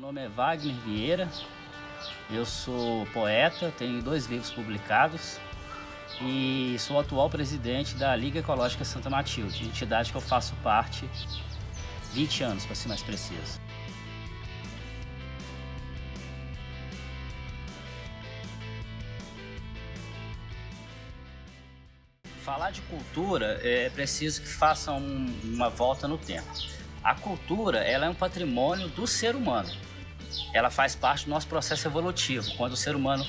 nome é Wagner Vieira, eu sou poeta, tenho 2 livros publicados e sou o atual presidente da Liga Ecológica Santa Matilde, entidade que eu faço parte há 20 anos, para ser mais preciso. Falar de cultura é preciso que faça uma volta no tempo. A cultura, ela é um patrimônio do ser humano. Ela faz parte do nosso processo evolutivo. Quando o ser humano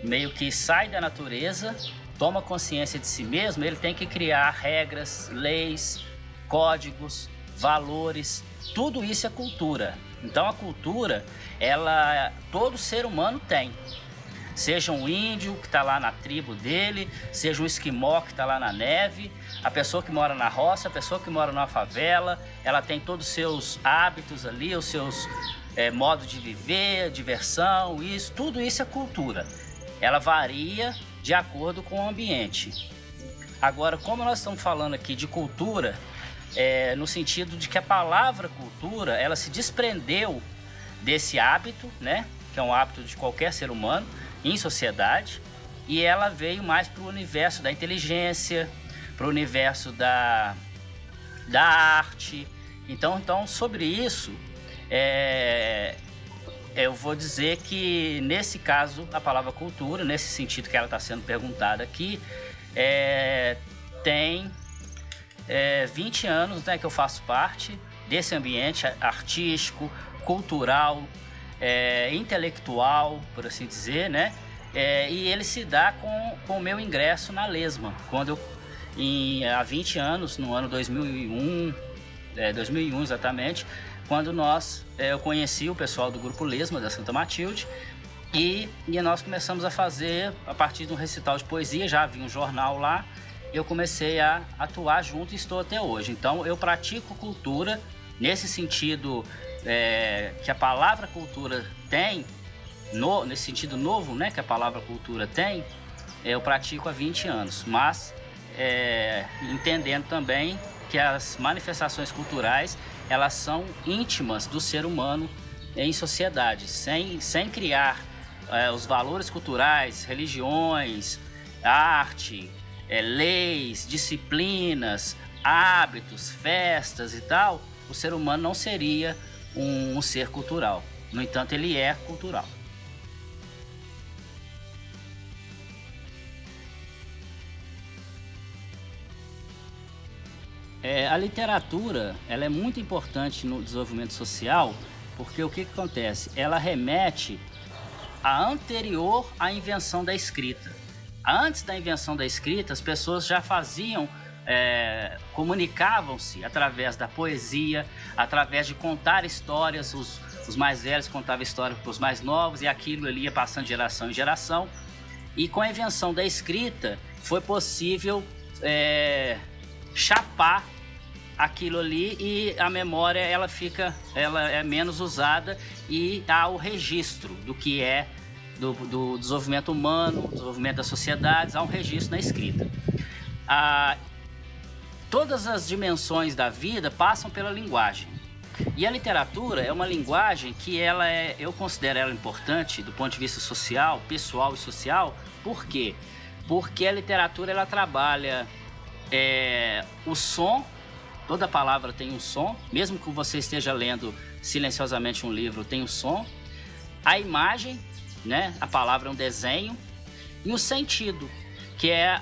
meio que sai da natureza, toma consciência de si mesmo, ele tem que criar regras, leis, códigos, valores. Tudo isso é cultura. Então a cultura, todo ser humano tem. Seja um índio que está lá na tribo dele, seja um esquimó que está lá na neve, a pessoa que mora na roça, a pessoa que mora numa favela, ela tem todos os seus hábitos ali, os seus modos de viver, diversão, tudo isso é cultura. Ela varia de acordo com o ambiente. Agora, como nós estamos falando aqui de cultura, no sentido de que a palavra cultura, ela se desprendeu desse hábito, né, que é um hábito de qualquer ser humano, em sociedade, e ela veio mais para o universo da inteligência, para o universo da arte. Então sobre isso, eu vou dizer que nesse caso a palavra cultura, nesse sentido que ela está sendo perguntada aqui, tem 20 anos, né, que eu faço parte desse ambiente artístico, cultural, intelectual, por assim dizer, né? E ele se dá com o meu ingresso na Lesma, quando há 20 anos, no ano 2001, 2001 exatamente, quando eu conheci o pessoal do Grupo Lesma, da Santa Matilde, e nós começamos a fazer, a partir de um recital de poesia, já havia um jornal lá, eu comecei a atuar junto e estou até hoje. Então eu pratico cultura nesse sentido que a palavra cultura tem, nesse sentido novo, né, que a palavra cultura tem, eu pratico há 20 anos, mas entendendo também que as manifestações culturais, elas são íntimas do ser humano em sociedade, sem criar os valores culturais, religiões, arte, leis, disciplinas, hábitos, festas e tal, o ser humano não seria um ser cultural. No entanto, ele é cultural. A literatura, ela é muito importante no desenvolvimento social, porque o que acontece? Ela remete a anterior à invenção da escrita. Antes da invenção da escrita, as pessoas já faziam, comunicavam-se através da poesia, através de contar histórias. Os mais velhos contavam histórias para os mais novos e aquilo ali ia passando de geração em geração. E com a invenção da escrita, foi possível chapar aquilo ali e a memória ela é menos usada e há o registro do que é do desenvolvimento humano, desenvolvimento das sociedades, há um registro na escrita. Todas as dimensões da vida passam pela linguagem. E a literatura é uma linguagem que eu considero ela importante do ponto de vista social, pessoal e social. Por quê? Porque a literatura ela trabalha o som, toda palavra tem um som, mesmo que você esteja lendo silenciosamente um livro, tem um som, a imagem, né? A palavra é um desenho, e o sentido, que é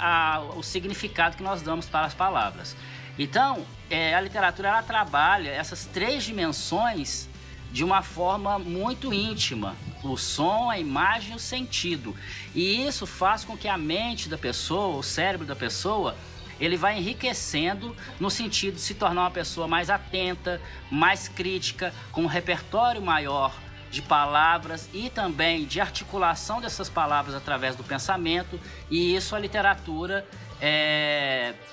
o significado que nós damos para as palavras. Então, a literatura ela trabalha essas 3 dimensões de uma forma muito íntima: o som, a imagem e o sentido. E isso faz com que a mente da pessoa, o cérebro da pessoa, ele vai enriquecendo no sentido de se tornar uma pessoa mais atenta, mais crítica, com um repertório maior de palavras e também de articulação dessas palavras através do pensamento. E isso a literatura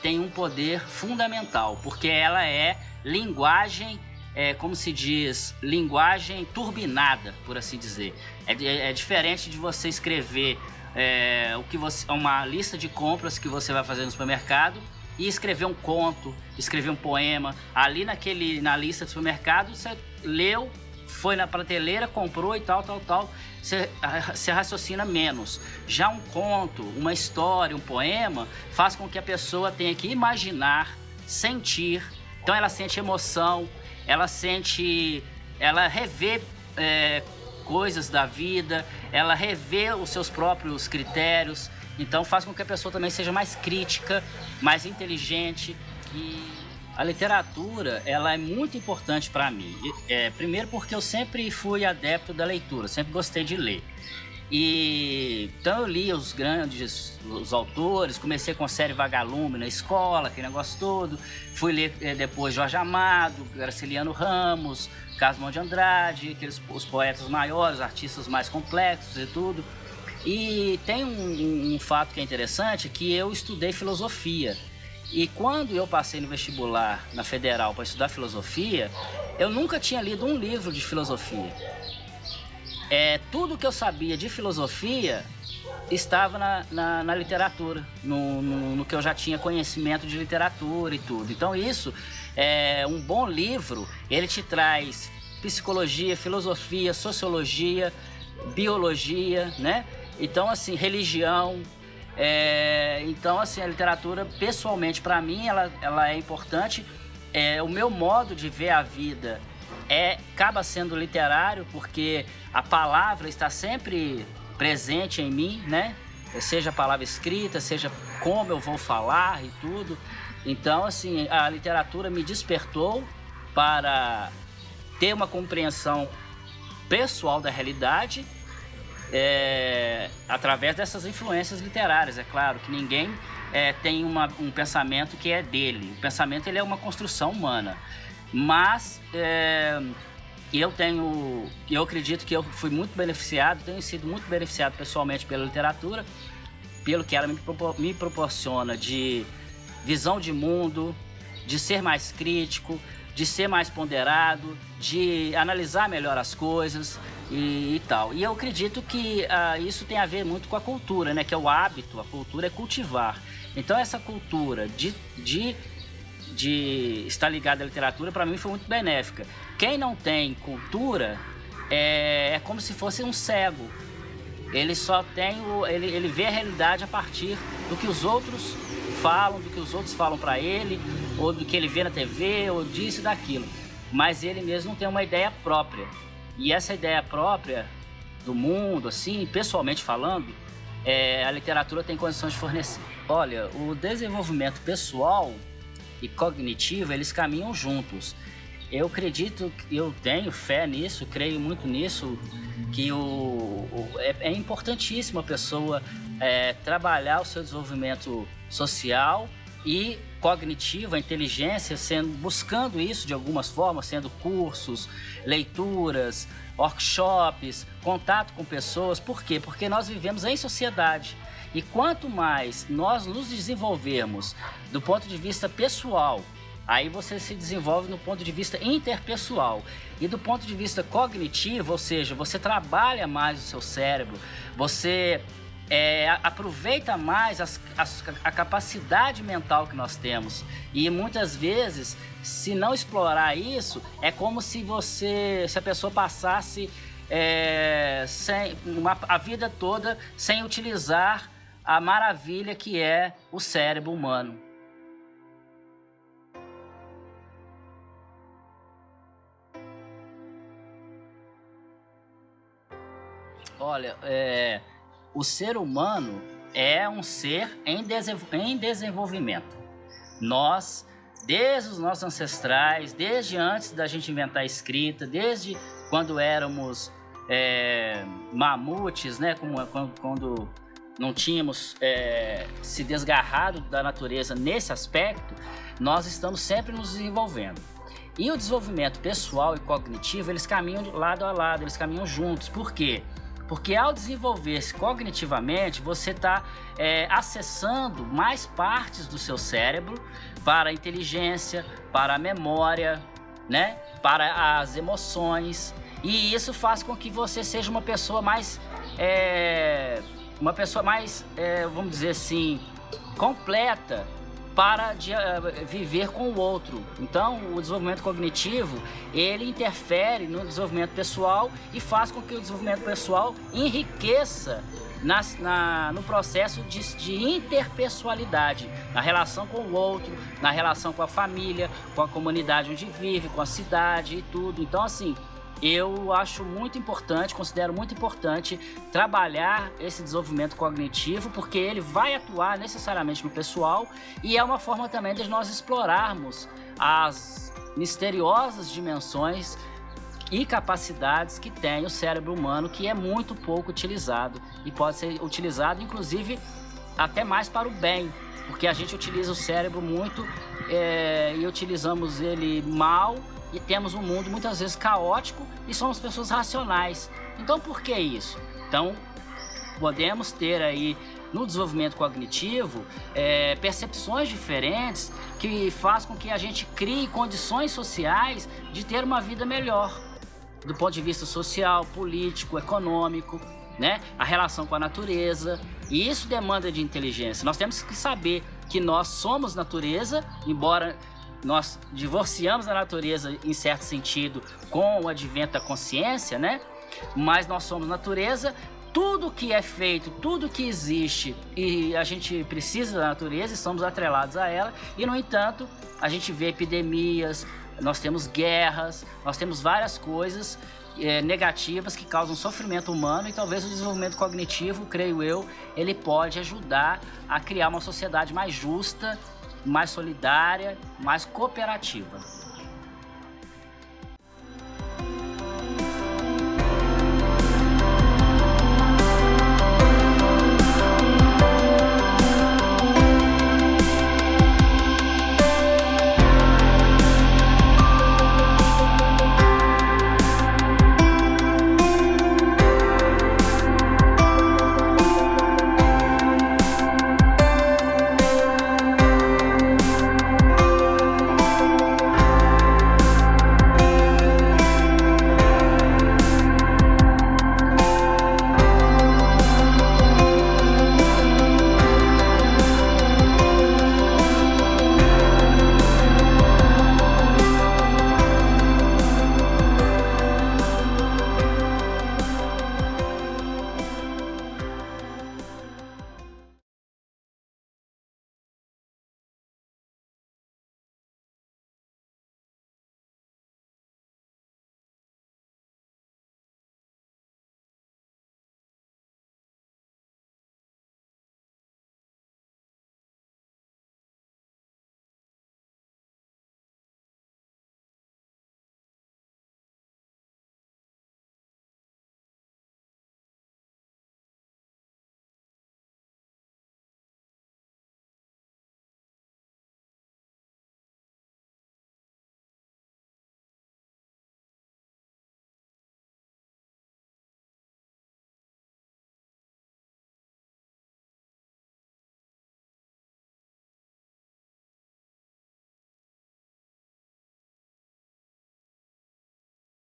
tem um poder fundamental, porque ela é linguagem, como se diz, linguagem turbinada, por assim dizer. É diferente de você escrever uma lista de compras que você vai fazer no supermercado e escrever um conto, escrever um poema. Ali na lista do supermercado você leu, foi na prateleira, comprou e tal, você raciocina menos. Já um conto, uma história, um poema, faz com que a pessoa tenha que imaginar, sentir. Então ela sente emoção, ela revê coisas da vida, ela revê os seus próprios critérios. Então faz com que a pessoa também seja mais crítica, mais inteligente. E a literatura, ela é muito importante para mim. Primeiro porque eu sempre fui adepto da leitura, sempre gostei de ler. Então eu li os autores, comecei com a série Vagalume na escola, aquele negócio todo. Fui ler depois Jorge Amado, Graciliano Ramos, Carlos Drummond de Andrade, os poetas maiores, artistas mais complexos e tudo. E tem um fato que é interessante, que eu estudei filosofia. E quando eu passei no vestibular na Federal para estudar filosofia, eu nunca tinha lido um livro de filosofia. Tudo que eu sabia de filosofia estava na literatura, no que eu já tinha conhecimento de literatura e tudo. Então isso é um bom livro, ele te traz psicologia, filosofia, sociologia, biologia, né? Então assim, religião. Então assim, a literatura pessoalmente para mim ela é importante. O meu modo de ver a vida acaba sendo literário, porque a palavra está sempre presente em mim, né? Seja a palavra escrita, seja como eu vou falar e tudo. Então assim, a literatura me despertou para ter uma compreensão pessoal da realidade, através dessas influências literárias. É claro que ninguém tem um pensamento que é dele. O pensamento ele é uma construção humana. Mas eu acredito que eu fui muito beneficiado, tenho sido muito beneficiado pessoalmente pela literatura, pelo que ela me proporciona de visão de mundo, de ser mais crítico, de ser mais ponderado, de analisar melhor as coisas e tal. E eu acredito que isso tem a ver muito com a cultura, né? Que é o hábito, a cultura é cultivar. Então essa cultura de estar ligado à literatura, para mim foi muito benéfica. Quem não tem cultura é como se fosse um cego. Ele só tem ele vê a realidade a partir do que os outros falam, do que os outros falam para ele, ou do que ele vê na TV, ou disso e daquilo. Mas ele mesmo não tem uma ideia própria. E essa ideia própria do mundo, assim, pessoalmente falando, a literatura tem condições de fornecer. Olha, o desenvolvimento pessoal e cognitivo, eles caminham juntos. Eu acredito, eu tenho fé nisso, creio muito nisso, que é importantíssimo a pessoa trabalhar o seu desenvolvimento social e cognitivo, a inteligência, buscando isso de algumas formas, sendo cursos, leituras, workshops, contato com pessoas. Por quê? Porque nós vivemos em sociedade. E quanto mais nós nos desenvolvermos do ponto de vista pessoal, aí você se desenvolve no ponto de vista interpessoal. E do ponto de vista cognitivo, ou seja, você trabalha mais o seu cérebro, você aproveita mais a capacidade mental que nós temos. E muitas vezes, se não explorar isso, é como se a pessoa passasse a vida toda sem utilizar a maravilha que é o cérebro humano. Olha, o ser humano é um ser em desenvolvimento. Nós, desde os nossos ancestrais, desde antes da gente inventar a escrita, desde quando éramos mamutes, né, quando não tínhamos se desgarrado da natureza nesse aspecto, nós estamos sempre nos desenvolvendo. E o desenvolvimento pessoal e cognitivo, eles caminham lado a lado, eles caminham juntos. Por quê? Porque ao desenvolver-se cognitivamente, você está acessando mais partes do seu cérebro para a inteligência, para a memória, né? Para as emoções. E isso faz com que você seja uma pessoa mais, vamos dizer assim, completa, para viver com o outro. Então, o desenvolvimento cognitivo, ele interfere no desenvolvimento pessoal e faz com que o desenvolvimento pessoal enriqueça no processo de interpessoalidade, na relação com o outro, na relação com a família, com a comunidade onde vive, com a cidade e tudo. Então, assim, eu acho muito importante, considero muito importante trabalhar esse desenvolvimento cognitivo, porque ele vai atuar necessariamente no pessoal e é uma forma também de nós explorarmos as misteriosas dimensões e capacidades que tem o cérebro humano, que é muito pouco utilizado e pode ser utilizado, inclusive, até mais para o bem, porque a gente utiliza o cérebro muito e utilizamos ele mal, e temos um mundo muitas vezes caótico e somos pessoas racionais. Então, por que isso? Então, podemos ter aí no desenvolvimento cognitivo percepções diferentes que faz com que a gente crie condições sociais de ter uma vida melhor, do ponto de vista social, político, econômico, né? A relação com a natureza. E isso demanda de inteligência. Nós temos que saber que nós somos natureza, embora nós divorciamos da natureza em certo sentido com o advento da consciência, né? Mas nós somos natureza, tudo que é feito, tudo que existe e a gente precisa da natureza, estamos atrelados a ela e, no entanto, a gente vê epidemias, nós temos guerras, nós temos várias coisas negativas que causam sofrimento humano e talvez o desenvolvimento cognitivo, creio eu, ele pode ajudar a criar uma sociedade mais justa, mais solidária, mais cooperativa.